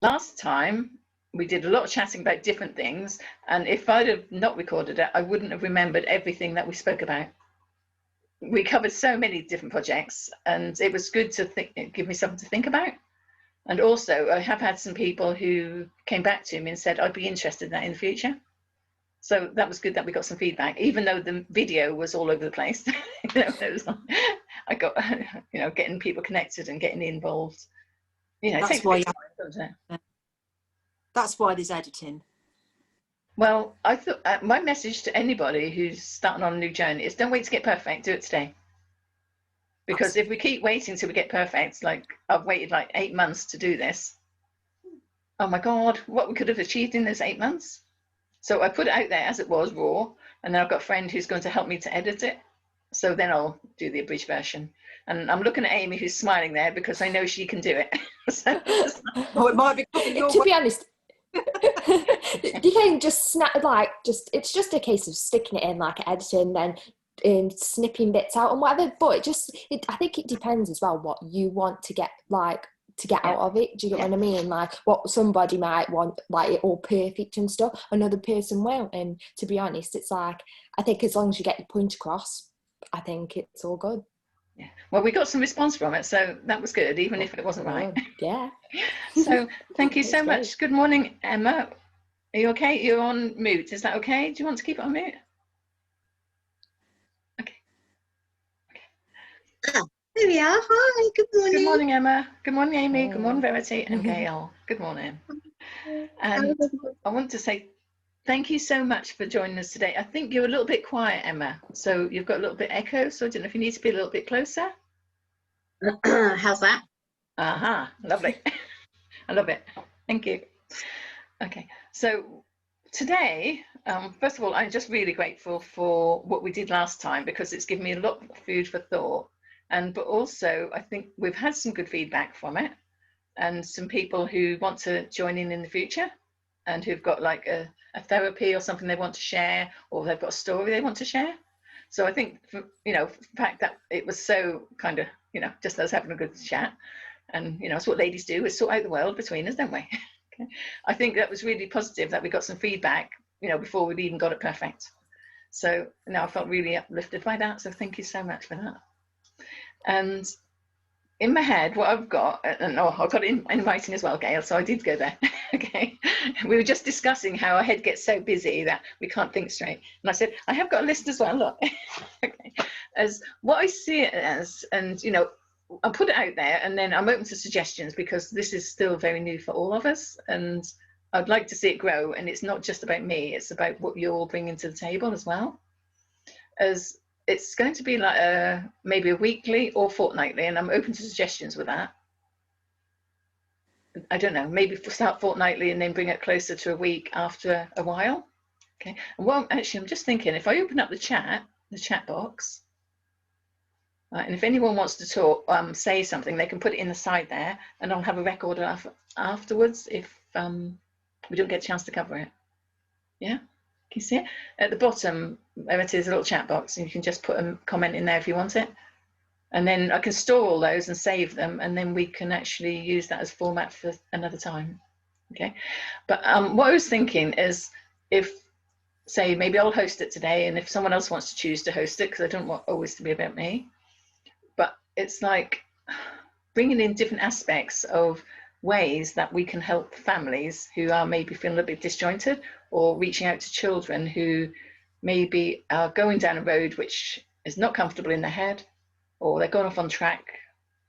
last time we did a lot of chatting about different things, and if I'd have not recorded it, I wouldn't have remembered everything that we spoke about. We covered so many different projects, and it was good to give me something to think about. And also, I have had some people who came back to me and said, I'd be interested in that in the future. So that was good that we got some feedback, even though the video was all over the place. I got, getting people connected and getting involved. It takes a bit of time, doesn't it? That's why there's editing. Well, I thought my message to anybody who's starting on a new journey is don't wait to get perfect, do it today. Because if we keep waiting till we get perfect, like I've waited like 8 months to do this. Oh my God, what we could have achieved in those 8 months. So I put it out there as it was, raw, and then I've got a friend who's going to help me to edit it. So then I'll do the abridged version. And I'm looking at Amy, who's smiling there because I know she can do it. It might be to be honest, you can just it's just a case of sticking it in, like editing and snipping bits out and whatever. But I think it depends as well what you want to get out of it. Do you get what I mean? Like what somebody might want, like it all perfect and stuff, another person won't. And to be honest, it's like, I think as long as you get your point across, I think it's all good. Yeah. Well, we got some response from it, so that was good, even if it wasn't right. Yeah. So thank you so much. Good morning, Emma. Are you okay? You're on mute. Is that okay? Do you want to keep it on mute? Okay. There we are. Hi, good morning. Good morning, Emma. Good morning, Amy. Good morning, Verity and Gail. Good morning. And I want to say thank you so much for joining us today. I think you're a little bit quiet, Emma. So you've got a little bit echo. So I don't know if you need to be a little bit closer. How's that? Lovely. I love it. Thank you. Okay. So today, first of all, I'm just really grateful for what we did last time because it's given me a lot of food for thought. But also, I think we've had some good feedback from it and some people who want to join in the future and who've got like a therapy or something they want to share, or they've got a story they want to share. So I think, the fact that it was so kind of, just us having a good chat, and, it's what ladies do, is sort out the world between us, don't we? Okay. I think that was really positive that we got some feedback, before we'd even got it perfect. So I felt really uplifted by that. So thank you so much for that. And in my head, what I've got, and I've got it in writing as well, Gail, so I did go there. Okay. We were just discussing how our head gets so busy that we can't think straight. And I said, I have got a list as well, look. Okay. As what I see it as, and, I'll put it out there, and then I'm open to suggestions because this is still very new for all of us. And I'd like to see it grow. And it's not just about me, it's about what you're all bringing to the table as well. As it's going to be like maybe a weekly or fortnightly, and I'm open to suggestions with that. I don't know, maybe start fortnightly and then bring it closer to a week after a while. Okay. Well, actually, I'm just thinking if I open up the chat box, and if anyone wants to talk, say something, they can put it in the side there, and I'll have a record afterwards if we don't get a chance to cover it. Yeah. Can you see it? At the bottom, there it is, a little chat box, and you can just put a comment in there if you want it. And then I can store all those and save them, and then we can actually use that as format for another time. Okay. But what I was thinking is if, say, maybe I'll host it today, and if someone else wants to choose to host it, because I don't want always to be about me, but it's like bringing in different aspects of ways that we can help families who are maybe feeling a bit disjointed, or reaching out to children who maybe are going down a road which is not comfortable in their head, or they're going off on track,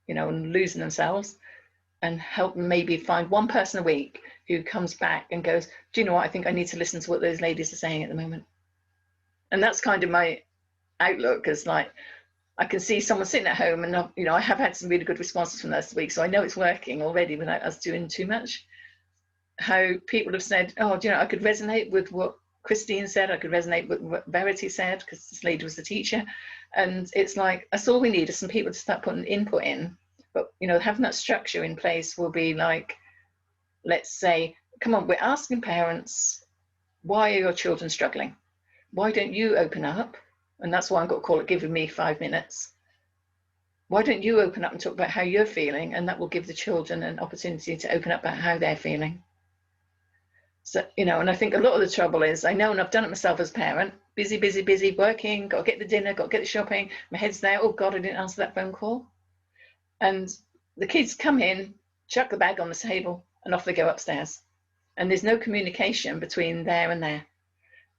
and losing themselves, and help them maybe find one person a week who comes back and goes, do you know what, I think I need to listen to what those ladies are saying at the moment. And that's kind of my outlook, because like I can see someone sitting at home, and I have had some really good responses from this week, so I know it's working already without us doing too much. How people have said, oh, I could resonate with what Christine said, I could resonate with what Verity said, because this lady was a teacher. And it's like, that's all we need is some people to start putting input in. But, having that structure in place will be like, let's say, come on, we're asking parents, why are your children struggling? Why don't you open up? And that's why I've got to call it Giving Me 5 Minutes. why don't you open up and talk about how you're feeling, and that will give the children an opportunity to open up about how they're feeling. So, you know, and I think a lot of the trouble is, I know, and I've done it myself as a parent, busy, working, got to get the dinner, got to get the shopping, my head's there, oh God, I didn't answer that phone call. And the kids come in, chuck the bag on the table, and off they go upstairs. And there's no communication between there and there.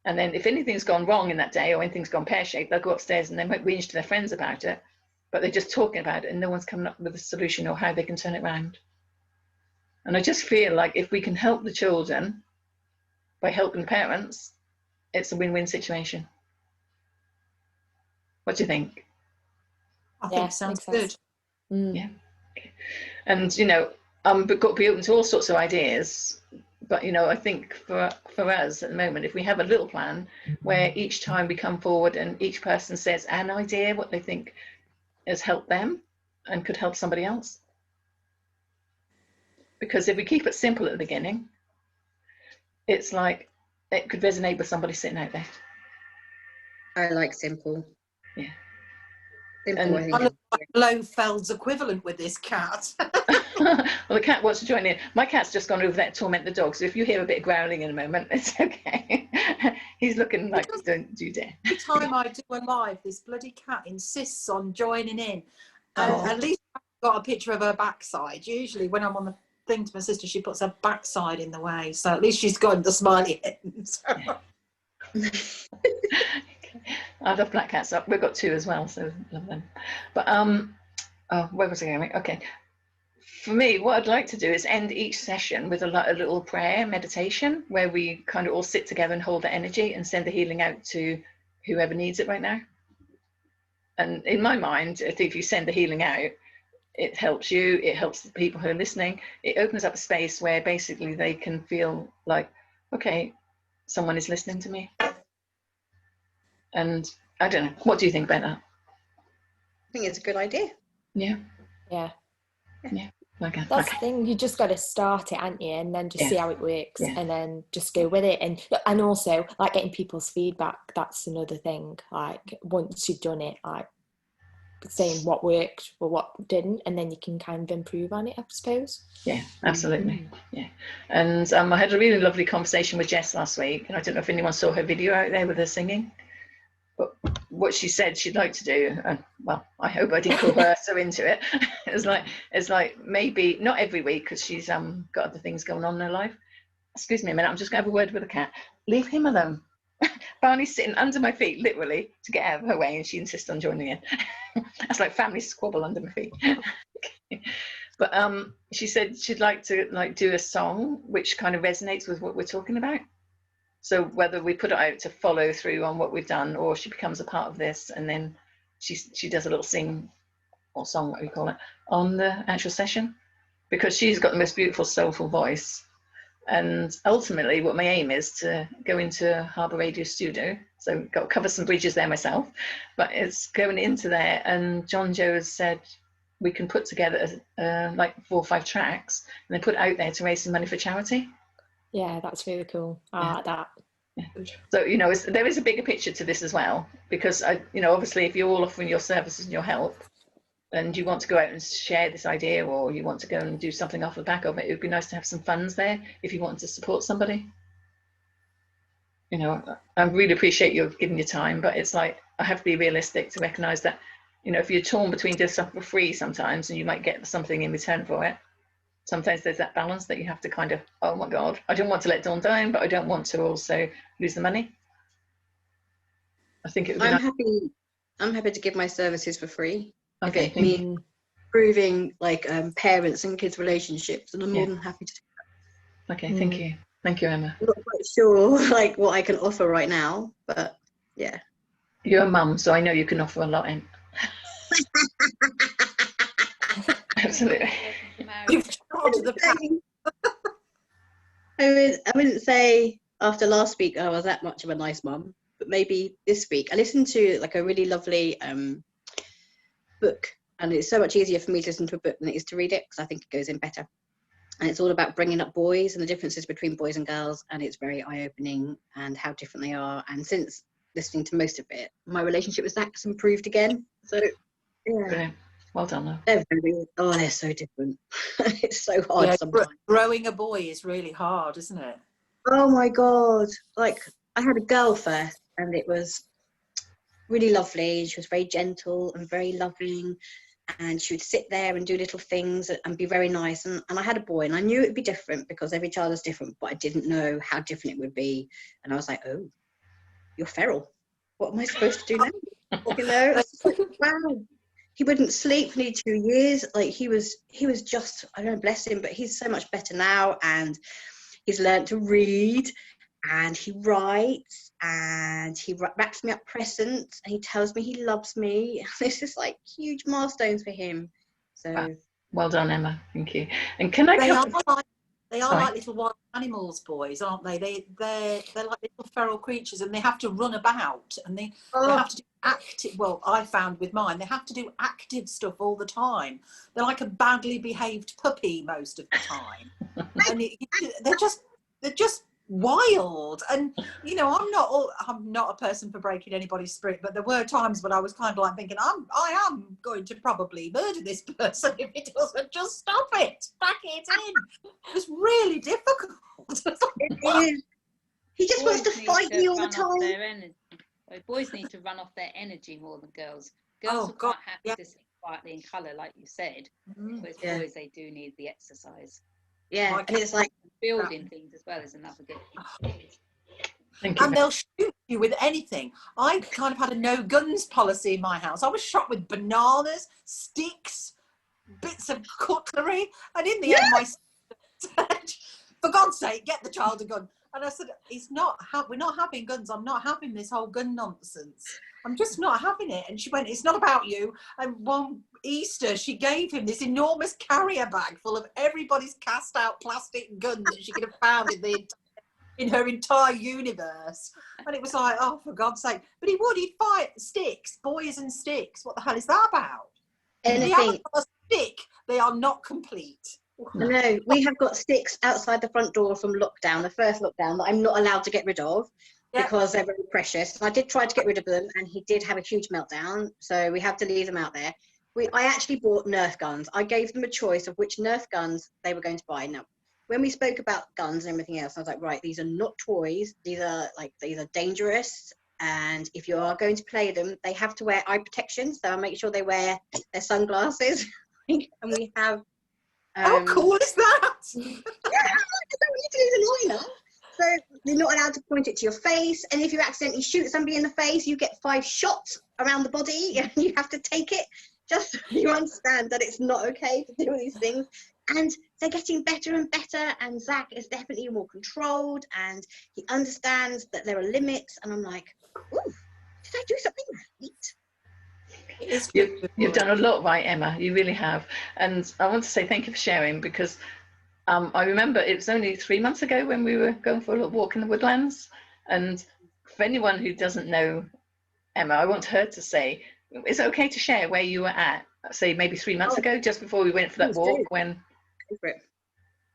And then if anything's gone wrong in that day, or anything's gone pear-shaped, they'll go upstairs and they might whinge to their friends about it, but they're just talking about it and no one's coming up with a solution or how they can turn it around. And I just feel like if we can help the children by helping parents, it's a win-win situation. What do you think? I think Yeah, sounds makes good. sense. Mm. Yeah. And, you know, but got to be open to all sorts of ideas. But, you know, I think for us at the moment, if we have a little plan where each time we come forward and each person says an idea, what they think has helped them and could help somebody else. Because if we keep it simple at the beginning, it's like it could resonate with somebody sitting out there. I like simple. Yeah. Simple, And I think. I look like Blofeld's equivalent with this cat. Well, the cat wants to join in. My cat's just gone over there to torment the dog. So if you hear a bit of growling in a moment, it's okay. He's looking like he's doing do dare. Every time I do a live, this bloody cat insists on joining in. And Oh. at least I've got a picture of her backside. Usually when I'm on the thing to my sister, she puts her backside in the way. So at least she's got the smiley end. I love black cats. We've got two as well, so love them. But oh, where was I going? Okay. For me, what I'd like to do is end each session with a little prayer meditation where we kind of all sit together and hold the energy and send the healing out to whoever needs it right now. And in my mind, I think if you send the healing out, it helps you, it helps the people who are listening. It opens up a space where basically they can feel like, okay, someone is listening to me. And I don't know, what do you think about that? I think it's a good idea. Yeah. Yeah. Okay. That's the thing, you just got to start it, aren't you, and then just Yeah. see how it works, Yeah. and then just go with it. And also, like, getting people's feedback, that's another thing. Like, once you've done it, like saying what worked or what didn't, and then you can kind of improve on it, I suppose. Yeah, absolutely. Yeah. And I had a really lovely conversation with Jess last week, and I don't know if anyone saw her video out there with her singing, but what she said she'd like to do, and well, I hope I didn't call her so into it. It's like maybe not every week, because she's got other things going on in her life. Excuse me a minute, I'm just gonna have a word with the cat. Leave him alone. Barney's sitting under my feet, literally, to get out of her way, and she insists on joining in. That's like family squabble under my feet. Okay. But she said she'd like to do a song which kind of resonates with what we're talking about. So whether we put it out to follow through on what we've done, or she becomes a part of this, and then she does a little sing or song, what we call it, on the actual session, because she's got the most beautiful, soulful voice. And ultimately, what my aim is to go into Harbour Radio Studio. So got to cover some bridges there myself, but it's going into there. And John Joe has said we can put together like 4 or 5 tracks and then put it out there to raise some money for charity. Yeah, that's really cool. I like that. Yeah. So, you know, there is a bigger picture to this as well, because, obviously, if you're all offering your services and your help, and you want to go out and share this idea, or you want to go and do something off the back of it, it would be nice to have some funds there if you want to support somebody. You know, I really appreciate you giving your time, but it's like, I have to be realistic to recognise that, you know, if you're torn between doing something for free sometimes, and you might get something in return for it, sometimes there's that balance that you have to kind of, oh my God, I don't want to let Dawn down, but I don't want to also lose the money. I think it would be I'm happy to give my services for free. Okay, If it means improving like parents and kids relationships, and I'm more than happy to do that. Okay, thank you. Thank you, Emma. I'm not quite sure like what I can offer right now, but yeah. You're a mum, so I know you can offer a lot, Em. Absolutely. You've charged the cat. I wouldn't say after last week I was that much of a nice mum, but maybe this week I listened to like a really lovely book, and it's so much easier for me to listen to a book than it is to read it, because I think it goes in better. And it's all about bringing up boys and the differences between boys and girls, and it's very eye-opening and how different they are. And since listening to most of it, my relationship with Zach's improved again. So yeah. Brilliant. Well done, love. They're so different. It's so hard Yeah, sometimes. growing a boy is really hard, isn't it? Oh my God. Like, I had a girl first, and it was really lovely. She was very gentle and very loving, and she would sit there and do little things and be very nice. And I had a boy, and I knew it would be different because every child is different, but I didn't know how different it would be. And I was like, oh, you're feral. What am I supposed to do now? You know, it's just like, wow. He wouldn't sleep for nearly 2 years. Like, he was just, I don't know, bless him, but he's so much better now, and he's learned to read, and he writes, and he wraps me up presents, and he tells me he loves me. This is like huge milestones for him. So Wow. Well done, Emma. Thank you. And can I They come? are Sorry. like little wild animals, boys, aren't they? They're like little feral creatures, and they have to run about, and they have to do active. Well, I found with mine, they have to do active stuff all the time. They're like a badly behaved puppy most of the time, and they're just wild. And you know, I'm not a person for breaking anybody's spirit, but there were times when I was kind of like thinking, I am going to probably murder this person if it doesn't just stop it, back it in. It's really difficult. it is. He just wants to Boys need fight me all the run off time. their energy. Boys need to run off their energy more than girls. Girls Oh, are God, quite happy yeah. to sit quietly in colour, like you said. Whereas Yeah. boys, they do need the exercise. Yeah, My and it's like, Building things as well is another good thing. Thank you. And they'll shoot you with anything. I kind of had a no guns policy in my house. I was shot with bananas, sticks, bits of cutlery, and in the end, my sister said, "For God's sake, get the child a gun." And I said, we're not having guns. I'm not having this whole gun nonsense. I'm just not having it. And she went, "It's not about you." And one Easter, she gave him this enormous carrier bag full of everybody's cast out plastic gun that she could have found in her entire universe. And it was like, oh, for God's sake. But he'd fight sticks, boys and sticks. What the hell is that about? If they anything. haven't got a stick, they are not complete. No, we have got sticks outside the front door from lockdown, the first lockdown, that I'm not allowed to get rid of because they're very precious. And I did try to get rid of them, and he did have a huge meltdown, so we have to leave them out there. I actually bought Nerf guns. I gave them a choice of which Nerf guns they were going to buy. Now, when we spoke about guns and everything else, I was like, right, these are not toys. These are dangerous. And if you are going to play them, they have to wear eye protection. So I make sure they wear their sunglasses. And we have. How cool is that? Yeah, I don't need to use an liner. So you're not allowed to point it to your face. And if you accidentally shoot somebody in the face, you get 5 shots around the body, and you have to take it. Just so you understand that it's not okay to do these things. And they're getting better and better, and Zach is definitely more controlled, and he understands that there are limits. And I'm like, ooh, did I do something right? You've done a lot right, Emma. You really have. And I want to say thank you for sharing, because I remember it was only 3 months ago when we were going for a little walk in the woodlands. And for anyone who doesn't know Emma, I want her to say, is it okay to share where you were at, say maybe 3 months ago, just before we went for that walk?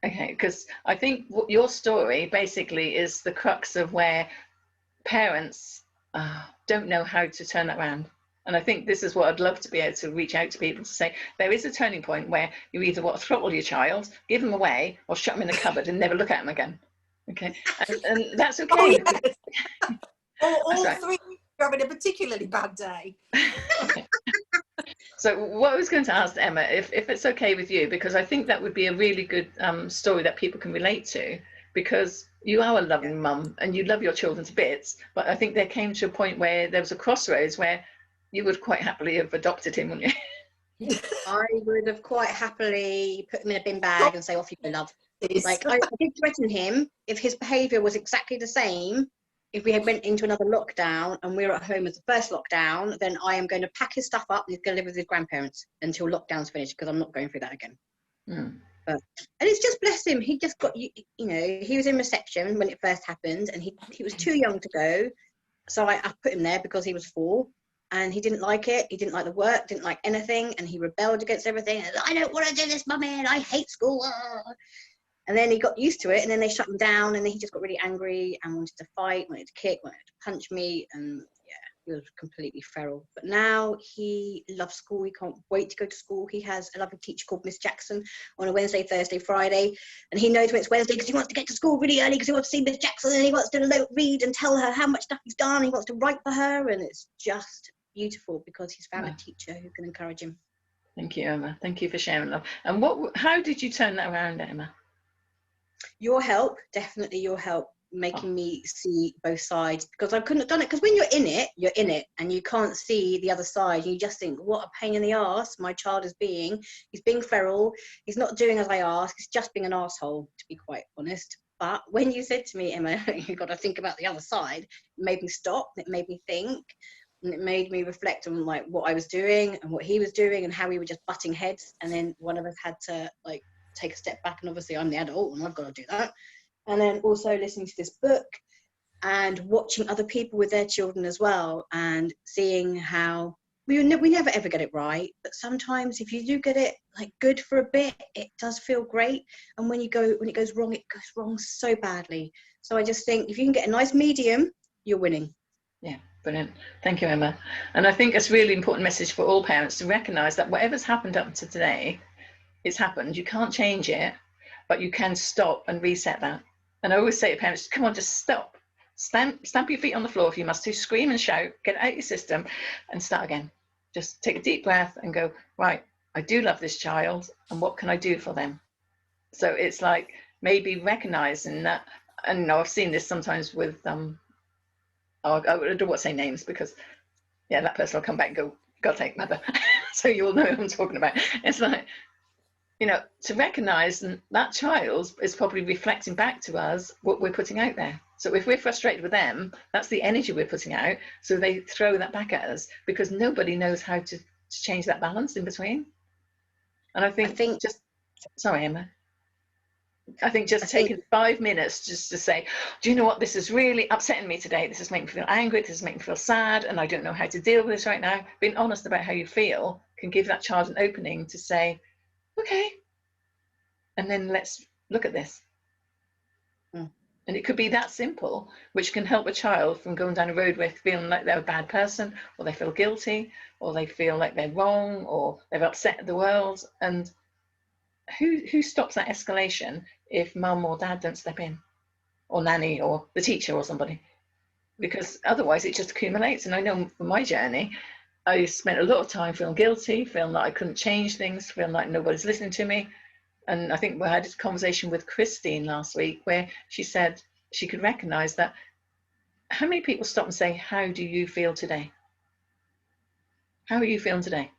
Okay, because I think your story basically is the crux of where parents don't know how to turn that around. And I think this is what I'd love to be able to reach out to people to say, there is a turning point where you either want to throttle your child, give them away, or shut them in the cupboard and never look at them again. Okay, and that's okay. Oh, yes. All right. 3 are having a particularly bad day. So what I was going to ask Emma, if it's okay with you, because I think that would be a really good story that people can relate to, because you are a loving mum and you love your children to bits, but I think there came to a point where there was a crossroads where you would quite happily have adopted him, wouldn't you? I would have quite happily put him in a bin bag and say, off you go, love. Like, I did threaten him if his behaviour was exactly the same. If we had went into another lockdown and we were at home as the first lockdown, then I am going to pack his stuff up and he's going to live with his grandparents until lockdown's finished, because I'm not going through that again. And it's just, bless him, he just got, you know, he was in reception when it first happened, and he was too young to go. So I put him there because he was 4, and he didn't like it. He didn't like the work, didn't like anything, and he rebelled against everything. I don't want to do this, mummy, and I hate school. And then he got used to it, and then they shut him down, and then he just got really angry and wanted to fight, wanted to kick, wanted to punch me, and He was completely feral. But now he loves school. He can't wait to go to school. He has a lovely teacher called Miss Jackson on a Wednesday, Thursday, Friday. And he knows when it's Wednesday because he wants to get to school really early because he wants to see Miss Jackson and he wants to read and tell her how much stuff he's done. He wants to write for her. And it's just beautiful because he's found a teacher who can encourage him. Thank you, Emma. Thank you for sharing love. And how did you turn that around, Emma? Your help, definitely your help, making me see both sides, because I couldn't have done it, because when you're in it and you can't see the other side, and you just think, what a pain in the arse my child is being. He's being feral, he's not doing as I ask, he's just being an asshole, to be quite honest. But when you said to me, Emma, you've got to think about the other side, it made me stop, it made me think, and it made me reflect on like what I was doing and what he was doing and how we were just butting heads, and then one of us had to like take a step back, and obviously I'm the adult and I've got to do that. And then also listening to this book and watching other people with their children as well, and seeing how we never ever get it right, but sometimes if you do get it like good for a bit, it does feel great, and when it goes wrong so badly. So I just think if you can get a nice medium, you're winning. Yeah, brilliant. Thank you, Emma. And I think it's a really important message for all parents to recognise that whatever's happened up to today, it's happened. You can't change it, but you can stop and reset that. And I always say to parents, come on, just stop. Stamp your feet on the floor if you must to, scream and shout, get it out of your system and start again. Just take a deep breath and go, right, I do love this child, and what can I do for them? So it's like maybe recognizing that, and I've seen this sometimes with, I don't want to say names because, yeah, that person will come back and go, God's sake, mother. So you'll know what I'm talking about. It's like, to recognize that child is probably reflecting back to us what we're putting out there. So if we're frustrated with them, that's the energy we're putting out. So they throw that back at us because nobody knows how to change that balance in between. And I think sorry, Emma. I think taking 5 minutes just to say, do you know what, this is really upsetting me today. This is making me feel angry. This is making me feel sad. And I don't know how to deal with this right now. Being honest about how you feel can give that child an opening to say, okay, and then let's look at this. And it could be that simple, which can help a child from going down a road with feeling like they're a bad person, or they feel guilty, or they feel like they're wrong, or they've upset the world. And who stops that escalation if mum or dad don't step in, or nanny, or the teacher, or somebody? Because otherwise it just accumulates. And I know from my journey, I spent a lot of time feeling guilty, feeling like I couldn't change things, feeling like nobody's listening to me. And I think we had a conversation with Christine last week where she said she could recognize that. How many people stop and say, how do you feel today? How are you feeling today?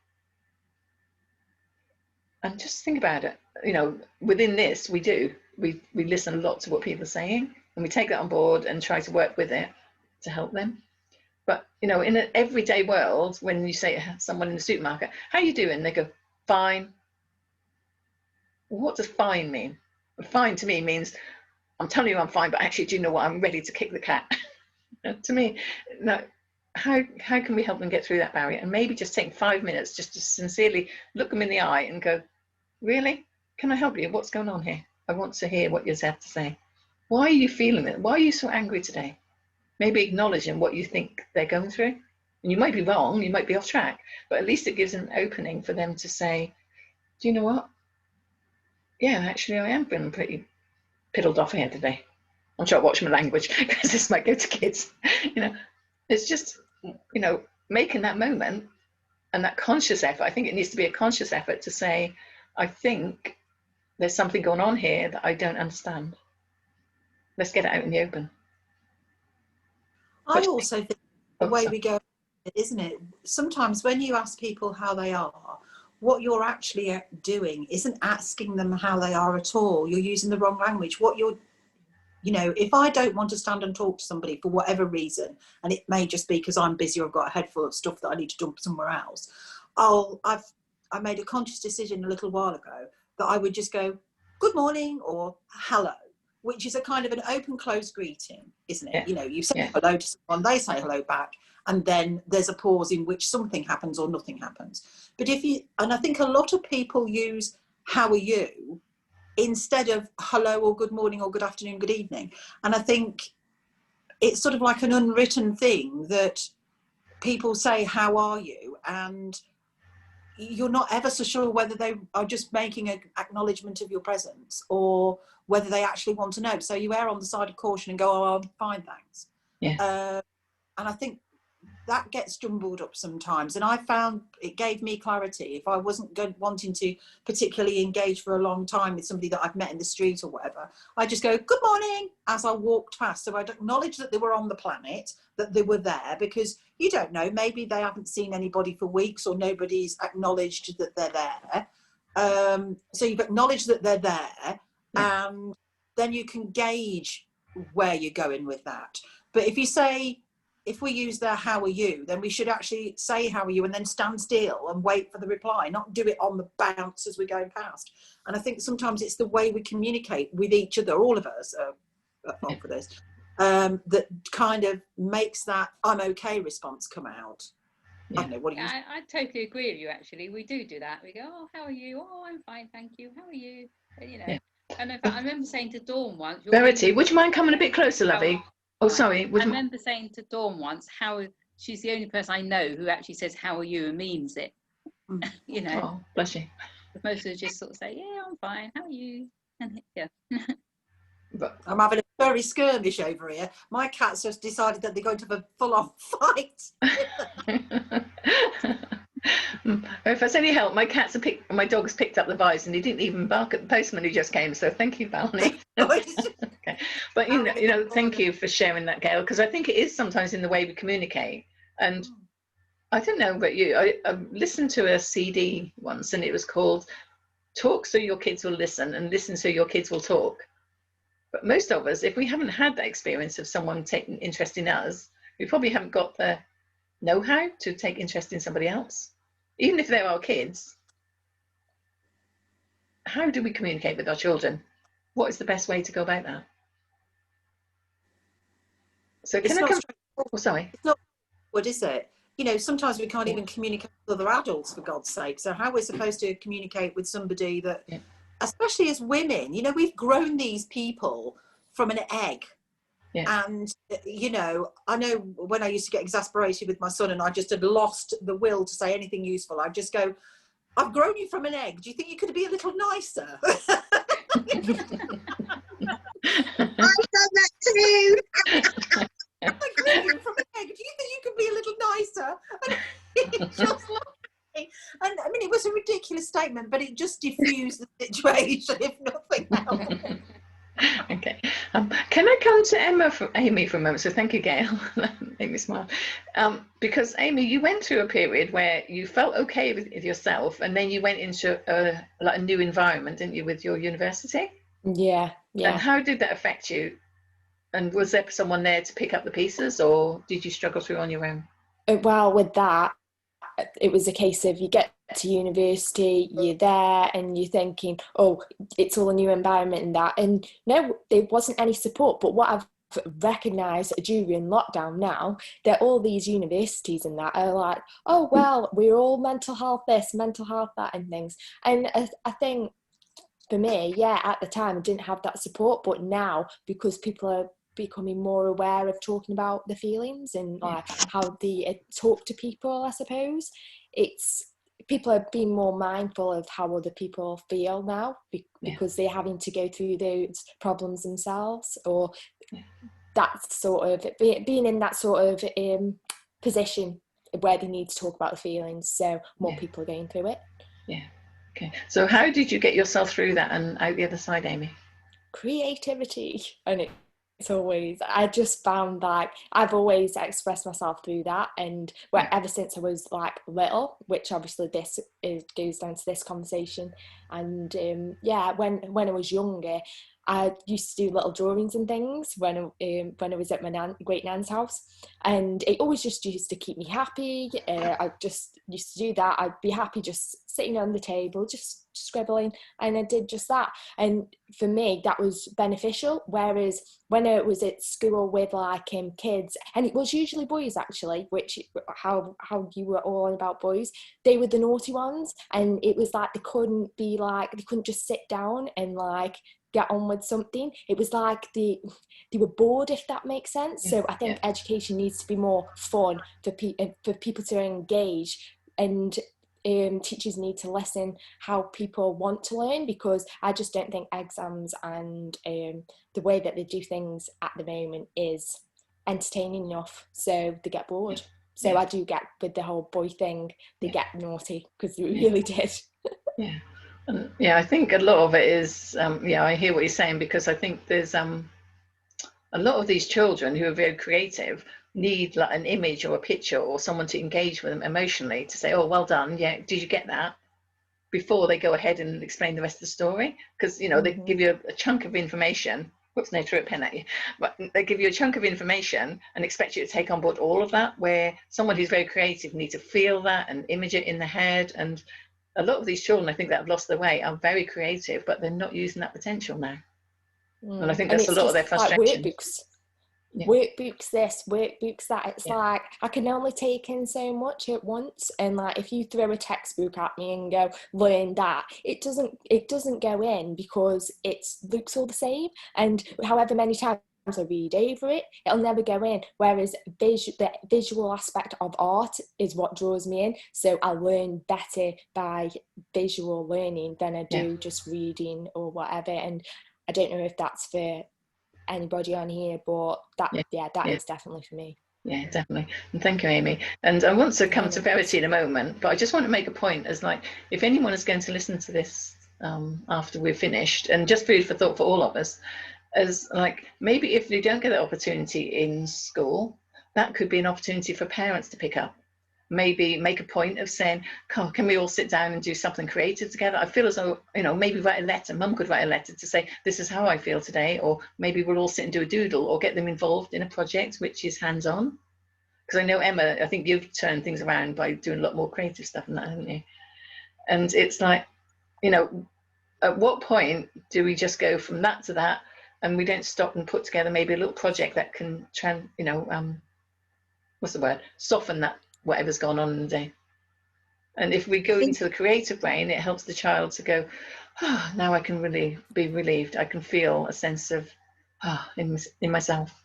And just think about it. Within this, we listen a lot to what people are saying, and we take that on board and try to work with it to help them. But, in an everyday world, when you say to someone in the supermarket, how are you doing? They go, fine. What does fine mean? Fine to me means, I'm telling you I'm fine, but actually, do you know what? I'm ready to kick the cat. To me, no. How can we help them get through that barrier? And maybe just take 5 minutes just to sincerely look them in the eye and go, really? Can I help you? What's going on here? I want to hear what you have to say. Why are you feeling it? Why are you so angry today? Maybe acknowledging what you think they're going through. And you might be wrong, you might be off track, but at least it gives an opening for them to say, do you know what? Yeah, actually I am feeling pretty piddled off here today. I'm trying to watch my language because this might go to kids. It's just, making that moment and that conscious effort. I think it needs to be a conscious effort to say, I think there's something going on here that I don't understand. Let's get it out in the open. I also think the way we go, isn't it? Sometimes when you ask people how they are, what you're actually doing isn't asking them how they are at all. You're using the wrong language. If I don't want to stand and talk to somebody for whatever reason, and it may just be because I'm busy or I've got a head full of stuff that I need to dump somewhere else, I made a conscious decision a little while ago that I would just go, good morning or hello, which is a kind of an open-close greeting, isn't it? Yeah. You say hello to someone, they say hello back, and then there's a pause in which something happens or nothing happens. But and I think a lot of people use how are you instead of hello or good morning or good afternoon, good evening. And I think it's sort of like an unwritten thing that people say, how are you? And you're not ever so sure whether they are just making an acknowledgement of your presence or whether they actually want to know. So you err on the side of caution and go, oh, I'm fine, thanks. Yeah. And I think that gets jumbled up sometimes. And I found it gave me clarity. If I wasn't wanting to particularly engage for a long time with somebody that I've met in the street or whatever, I just go, good morning, as I walked past. So I'd acknowledge that they were on the planet, that they were there, because you don't know, maybe they haven't seen anybody for weeks or nobody's acknowledged that they're there. So you've acknowledged that they're there, and then you can gauge where you're going with that. But if we use the how are you, then we should actually say how are you and then stand still and wait for the reply, not do it on the bounce as we're going past. And I think sometimes it's the way we communicate with each other, all of us are up for this, that kind of makes that I'm okay response come out. I don't know, what do you I totally agree with you, actually. We do that. We go, oh, how are you? Oh, I'm fine, thank you. How are you? You know. Yeah. And in fact, I remember saying to Dawn once, Verity, would you mind coming a bit closer, lovey? Oh, sorry. I remember saying to Dawn once, she's the only person I know who actually says, how are you, and means it. You know. Oh, bless you. Most of us just sort of say, yeah, I'm fine. How are you? And yeah. But, I'm having a very skirmish over here. My cats have decided that they're going to have a full-on fight. if that's any help, my dog's picked up the vise and he didn't even bark at the postman who just came. So thank you, Balney. Okay, but you know, thank you for sharing that, Gail, because I think it is sometimes in the way we communicate. And I don't know about you. I listened to a CD once, and it was called "Talk So Your Kids Will Listen" and "Listen So Your Kids Will Talk." But most of us, if we haven't had that experience of someone taking interest in us, we probably haven't got the know-how to take interest in somebody else, even if they're our kids. How do we communicate with our children? What is the best way to go about that? So can I come? Oh, sorry. It's not what is it? You know, sometimes we can't even communicate with other adults, for God's sake. So how we're supposed to communicate with somebody that, especially as women, you know, we've grown these people from an egg. Yeah. And, you know when I used to get exasperated with my son and I just had lost the will to say anything useful, I'd just go, I've grown you from an egg. Do you think you could be a little nicer? I've done that too. I grew you from an egg. Do you think you could be a little nicer? And just laughing. And I mean, it was a ridiculous statement, but it just diffused the situation, if nothing else. Okay. Can I come to Amy for a moment? So thank you, Gail. Make me smile. Because Amy, you went through a period where you felt okay with yourself, and then you went into a new environment, didn't you, with your university? Yeah. And how did that affect you? And was there someone there to pick up the pieces, or did you struggle through on your own? Well, with that, it was a case of you get to university, you're there and you're thinking, oh, it's all a new environment and that. And no, there wasn't any support. But what I've recognised during lockdown now, that all these universities and that are like, oh, well, we're all mental health this, mental health that and things. And I think for me, at the time I didn't have that support. But now, because people are becoming more aware of talking about the feelings and like how they talk to people, I suppose people are being more mindful of how other people feel now because they're having to go through those problems themselves, or that sort of being in that sort of position where they need to talk about the feelings, so more people are going through it. Okay, so how did you get yourself through that and out the other side, Amy? Creativity. And it's always, I just found like I've always expressed myself through that, and ever since I was like little, which obviously this goes down to this conversation, and when I was younger, I used to do little drawings and things when I was at my great nan's house, and it always just used to keep me happy. I just used to do that. I'd be happy just sitting on the table, just scribbling, and I did just that. And for me, that was beneficial. Whereas when I was at school with like kids, and it was usually boys actually, which how you were all about boys, they were the naughty ones, and it was like they couldn't just sit down and like get on with something. It was like they were bored, if that makes sense. So I think education needs to be more fun for people to engage, and teachers need to listen how people want to learn, because I just don't think exams and the way that they do things at the moment is entertaining enough, so they get bored. So I do get with the whole boy thing, they get naughty, because they really did. I think a lot of it is I hear what you're saying, because I think there's a lot of these children who are very creative need like an image or a picture or someone to engage with them emotionally, to say, oh, well done, yeah, did you get that, before they go ahead and explain the rest of the story. Because they give you a chunk of information. Whoops, no, threw a pen at you. But they give you a chunk of information and expect you to take on board all of that, where someone who's very creative needs to feel that and image it in their head. And a lot of these children, I think, that have lost their way are very creative, but they're not using that potential now. And I think that's a lot of their frustration. Like workbooks this, workbooks that. It's like I can only take in so much at once, and like if you throw a textbook at me and go learn that, it doesn't go in, because it looks all the same, and however many times I read over it, it'll never go in. Whereas the visual aspect of art is what draws me in, so I learn better by visual learning than I do just reading or whatever. And I don't know if that's for anybody on here, but that is definitely for me. Yeah, definitely. And thank you, Amy. And I want to come to Verity in a moment, but I just want to make a point as like, if anyone is going to listen to this after we're finished, and just food for thought for all of us, as like, maybe if you don't get that opportunity in school, that could be an opportunity for parents to pick up. Maybe make a point of saying, oh, can we all sit down and do something creative together? I feel as though, maybe write a letter. Mum could write a letter to say, this is how I feel today. Or maybe we'll all sit and do a doodle, or get them involved in a project which is hands-on. Because I know, Emma, I think you've turned things around by doing a lot more creative stuff than that, haven't you? And it's like, at what point do we just go from that to that, and we don't stop and put together maybe a little project that can soften that whatever's gone on in the day. And if we go into the creative brain, it helps the child to go, oh, now I can really be relieved. I can feel a sense of in myself.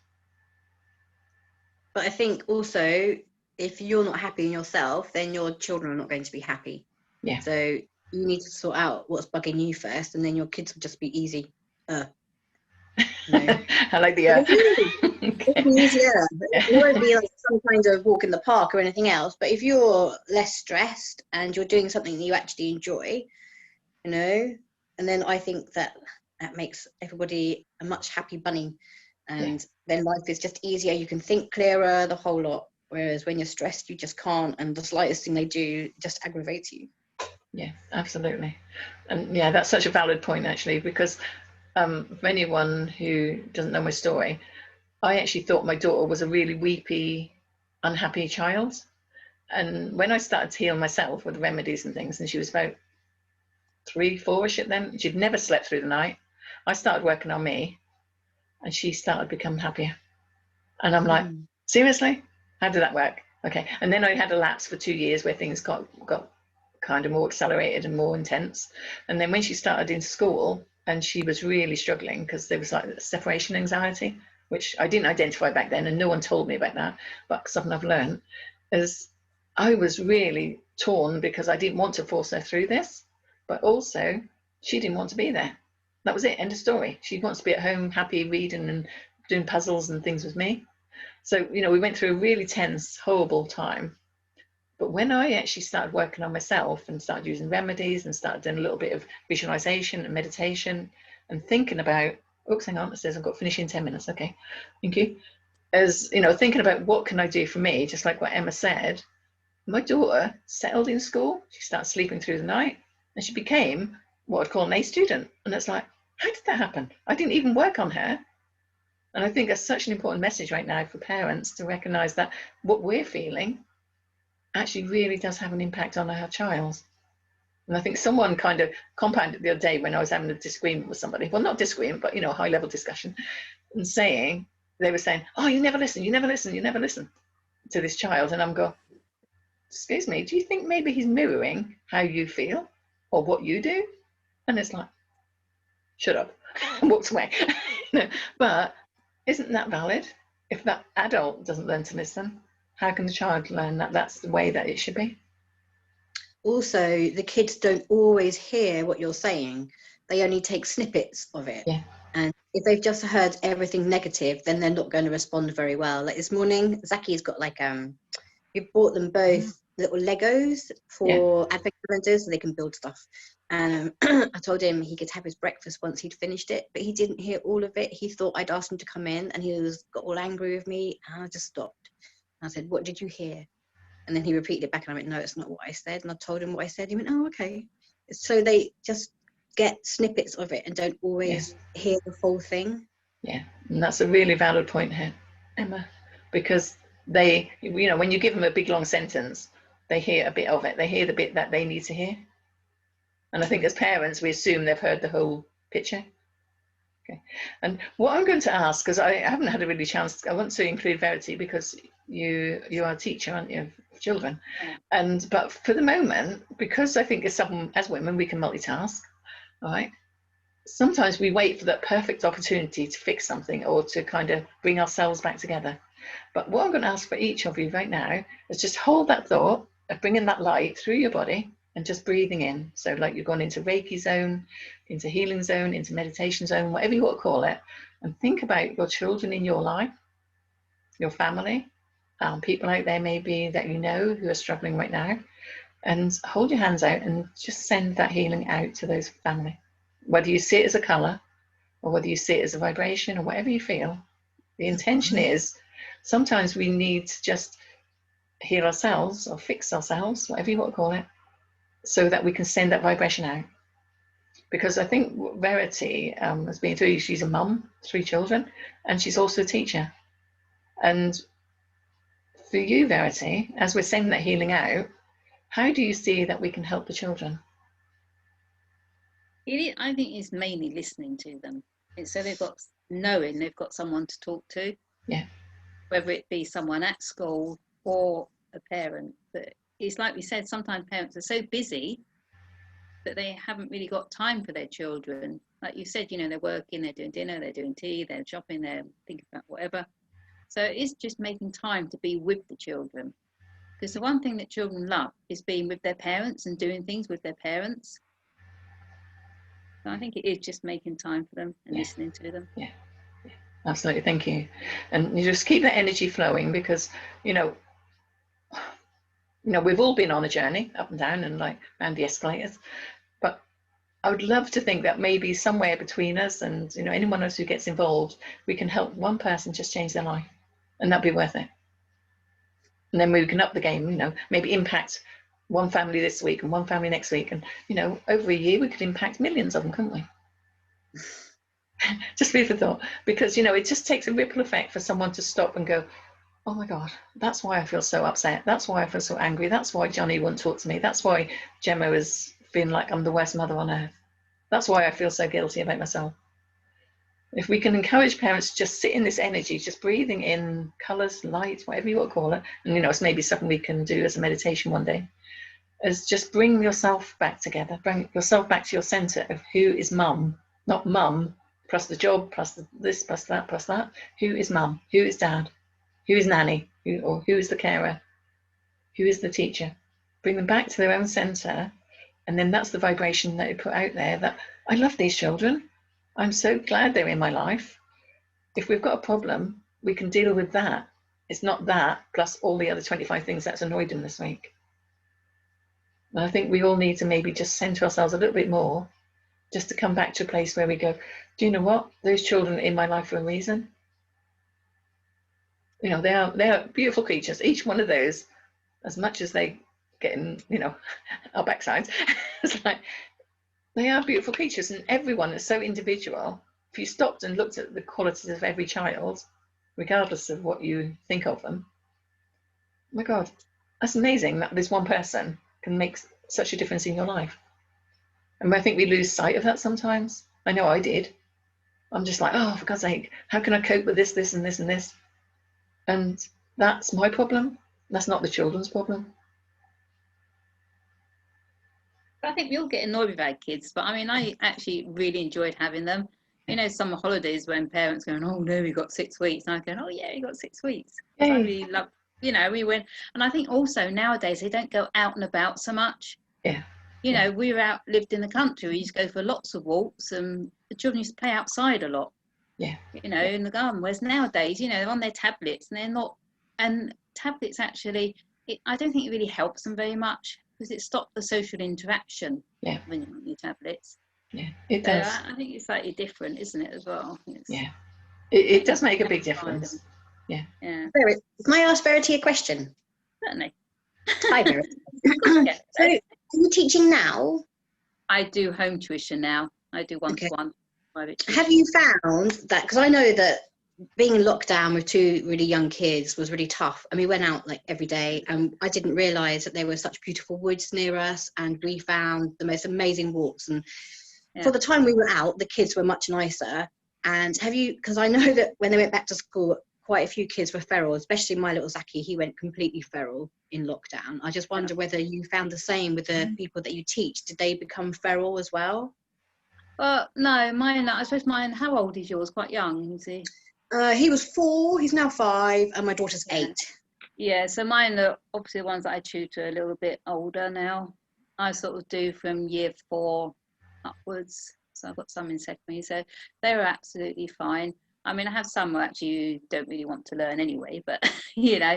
But I think also, if you're not happy in yourself, then your children are not going to be happy. Yeah. So you need to sort out what's bugging you first, and then your kids will just be easy. I like the It'll be easier. It won't be like some kind of walk in the park or anything else. But if you're less stressed and you're doing something that you actually enjoy, and then I think that makes everybody a much happy bunny, and then life is just easier. You can think clearer, the whole lot. Whereas when you're stressed, you just can't, and the slightest thing they do just aggravates you. Yeah, absolutely. And that's such a valid point, actually, because for anyone who doesn't know my story, I actually thought my daughter was a really weepy, unhappy child. And when I started to heal myself with remedies and things, and she was about 3-4ish at then, she'd never slept through the night. I started working on me, and she started becoming happier. And I'm like, seriously? How did that work? Okay. And then I had a lapse for 2 years where things got kind of more accelerated and more intense. And then when she started into school, and she was really struggling because there was like separation anxiety, which I didn't identify back then, and no one told me about that, but something I've learned is I was really torn, because I didn't want to force her through this, but also she didn't want to be there. That was it, end of story. She wants to be at home, happy, reading and doing puzzles and things with me. So, we went through a really tense, horrible time. But when I actually started working on myself and started using remedies and started doing a little bit of visualization and meditation and thinking about, oops, hang on, it says I've got to finish in 10 minutes. Okay, thank you. As, thinking about what can I do for me, just like what Emma said, my daughter settled in school. She started sleeping through the night, and she became what I'd call an A student. And it's like, how did that happen? I didn't even work on her. And I think that's such an important message right now for parents to recognize that what we're feeling actually really does have an impact on our child. And I think someone kind of compounded the other day when I was having a disagreement with somebody, well, not disagreement, but, you know, high level discussion, and they were saying, oh, you never listen to this child. And I'm going, excuse me, do you think maybe he's mirroring how you feel or what you do? And it's like, shut up, and walked away. But isn't that valid? If that adult doesn't learn to listen, how can the child learn that that's the way that it should be? Also, the kids don't always hear what you're saying. They only take snippets of it. Yeah. And if they've just heard everything negative, then they're not going to respond very well. Like this morning, Zaki's got like, we bought them both little Legos for advent calendars so they can build stuff. And I told him he could have his breakfast once he'd finished it, but he didn't hear all of it. He thought I'd asked him to come in, and he got all angry with me, and I just stopped. I said, what did you hear? And then he repeated it back, and I went, no, it's not what I said. And I told him what I said. He went, oh, okay. So they just get snippets of it and don't always hear the full thing. Yeah, and that's a really valid point here, Emma, because they, you know, when you give them a big long sentence, they hear a bit of it. They hear the bit that they need to hear. And I think as parents, we assume they've heard the whole picture. Okay. And what I'm going to ask, because I haven't had a really chance, I want to include Verity because you are a teacher, aren't you, of children? But for the moment, because I think as women, we can multitask, all right? Sometimes we wait for that perfect opportunity to fix something or to kind of bring ourselves back together. But what I'm going to ask for each of you right now is just hold that thought of bringing that light through your body and just breathing in. So like you've gone into Reiki zone, into healing zone, into meditation zone, whatever you want to call it, and think about your children in your life, your family, people out there maybe that you know who are struggling right now, and hold your hands out and just send that healing out to those family. Whether you see it as a color or whether you see it as a vibration or whatever you feel, the intention is sometimes we need to just heal ourselves or fix ourselves, whatever you want to call it, so that we can send that vibration out. Because I think Verity has been through, she's a mum, 3 children, and she's also a teacher. And for you, Verity, as we're sending that healing out, how do you see that we can help the children? I think it's mainly listening to them. And so they've got someone to talk to. Yeah. Whether it be someone at school or a parent. But it's like we said, sometimes parents are so busy that they haven't really got time for their children. Like you said, you know, they're working, they're doing dinner, they're doing tea, they're shopping, they're thinking about whatever. So it's just making time to be with the children. Because the one thing that children love is being with their parents and doing things with their parents. So I think it is just making time for them and listening to them. Yeah, absolutely. Thank you. And you just keep that energy flowing because, you know, we've all been on a journey up and down and like around the escalators. But I would love to think that maybe somewhere between us and, you know, anyone else who gets involved, we can help one person just change their life, and that'd be worth it. And then we can up the game, you know, maybe impact one family this week and one family next week. And, you know, over a year, we could impact millions of them, couldn't we? Just food for thought. Because, you know, it just takes a ripple effect for someone to stop and go, oh my God, that's why I feel so upset. That's why I feel so angry. That's why Johnny won't talk to me. That's why Gemma has been like, I'm the worst mother on earth. That's why I feel so guilty about myself. If we can encourage parents to just sit in this energy, just breathing in colors, light, whatever you want to call it, and, you know, it's maybe something we can do as a meditation one day, is just bring yourself back together, bring yourself back to your center of who is mum, not mum, plus the job, plus this, plus that, plus that. Who is mum? Who is dad? Who is nanny? Who is the carer? Who is the teacher? Bring them back to their own center. And then that's the vibration that you put out there that I love these children. I'm so glad they're in my life. If we've got a problem, we can deal with that. It's not that plus all the other 25 things that's annoyed them this week. And I think we all need to maybe just center ourselves a little bit more, just to come back to a place where we go, do you know what? Those children are in my life for a reason. You know, they are beautiful creatures. Each one of those, as much as they get in, you know, our backsides, it's like, they are beautiful creatures, and everyone is so individual. If you stopped and looked at the qualities of every child, regardless of what you think of them, oh my God, that's amazing that this one person can make such a difference in your life. And I think we lose sight of that sometimes. I know I did. I'm just like, oh, for God's sake, how can I cope with this, this, and this, and this? And that's my problem. That's not the children's problem. But I think we all get annoyed with our kids. But I mean, I actually really enjoyed having them. You know, summer holidays when parents going, oh no, we got 6 weeks. And I go, oh yeah, you got 6 weeks. I really love, you know, we went. And I think also nowadays they don't go out and about so much. Yeah. You know, we were lived in the country. We used to go for lots of walks, and the children used to play outside a lot. Yeah. You know, in the garden. Whereas nowadays, you know, they're on their tablets, and they're not. And tablets actually, I don't think it really helps them very much because it stopped the social interaction. Yeah. When you're on your tablets. Yeah, it So does. I think it's slightly different, isn't it, as well? Yeah, it does make a big difference. Yeah. Yeah. Can I ask Verity a question? Certainly. Hi, Verity. Yeah. So, are you teaching now? I do home tuition now. I do one-to-one private tuition. Have you found that, because I know that being in lockdown with 2 really young kids was really tough, and we went out like every day, and I didn't realise that there were such beautiful woods near us, and we found the most amazing walks, and for the time we were out, the kids were much nicer. And have you, because I know that when they went back to school, quite a few kids were feral, especially my little Zaki, he went completely feral in lockdown. I just wonder whether you found the same with the people that you teach. Did they become feral as well? Well, no, mine, I suppose mine, how old is yours? Quite young, is he? He was 4, he's now 5, and my daughter's 8. Yeah, so mine are obviously the ones that I tutor a little bit older now. I sort of do from year 4 upwards. So I've got some in secondary, so they're absolutely fine. I mean, I have some who actually don't really want to learn anyway, but you know.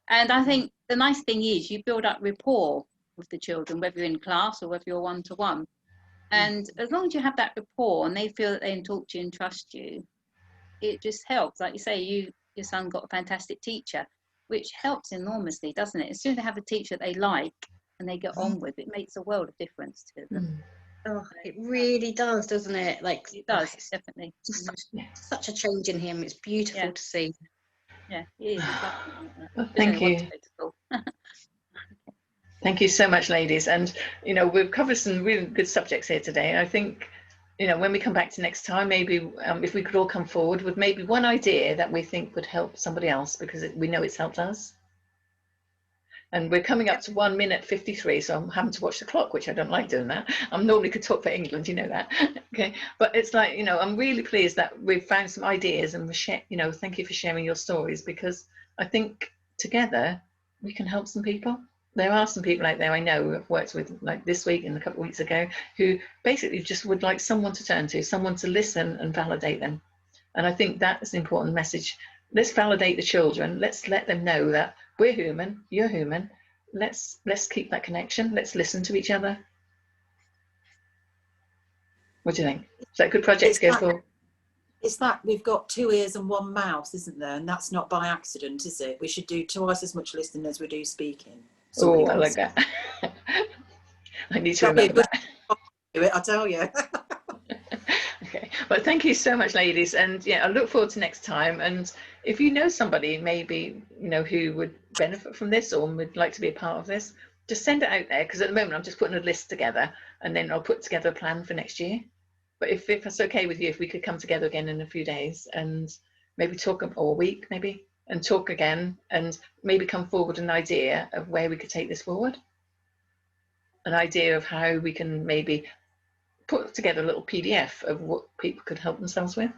And I think the nice thing is you build up rapport with the children, whether you're in class or whether you're one-to-one. And as long as you have that rapport and they feel that they can talk to you and trust you, it just helps. Like you say, your son got a fantastic teacher, which helps enormously, doesn't it? As soon as they have a teacher they like and they get on with, it makes a world of difference to them. Oh, it really does, doesn't it? Like, It does, definitely. such a change in him. It's beautiful to see. Yeah, it is. Well, thank you. Thank you so much, ladies. And, you know, we've covered some really good subjects here today. I think, you know, when we come back to next time, maybe if we could all come forward with maybe one idea that we think would help somebody else, because we know it's helped us. And we're coming up to 1 minute 53, so I'm having to watch the clock, which I don't like doing that. I'm normally could talk for England, you know that. Okay, but it's like, you know, I'm really pleased that we've found some ideas and you know, thank you for sharing your stories, because I think together we can help some people. There are some people out there I know I've worked with, like this week and a couple of weeks ago, who basically just would like someone to turn to, someone to listen and validate them. And I think that's an important message. Let's validate the children. Let's let them know that we're human, you're human. Let's keep that connection. Let's listen to each other. What do you think? Is that a good project to go for? It's that we've got 2 ears and 1 mouth, isn't there? And that's not by accident, is it? We should do twice as much listening as we do speaking. Oh, I like that. I need to remember that. Do it, I tell you. Okay, well, thank you so much, ladies, and yeah, I look forward to next time. And if you know somebody maybe, you know, who would benefit from this or would like to be a part of this, just send it out there, because at the moment I'm just putting a list together, and then I'll put together a plan for next year. But if it's okay with you, if we could come together again in a few days and maybe talk, or a week maybe, and talk again, and maybe come forward with an idea of where we could take this forward, an idea of how we can maybe put together a little PDF of what people could help themselves with.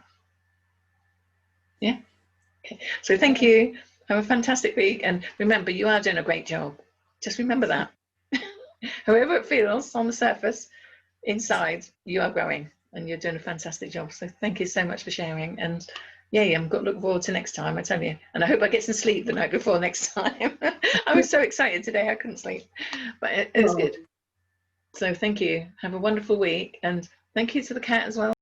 Yeah. Okay. So thank you. Have a fantastic week. And remember, you are doing a great job. Just remember that. However it feels on the surface, inside, you are growing and you're doing a fantastic job. So thank you so much for sharing. And yeah, I'm looking forward to next time, I tell you. And I hope I get some sleep the night before next time. I was so excited today, I couldn't sleep. But it was good. So thank you. Have a wonderful week. And thank you to the cat as well.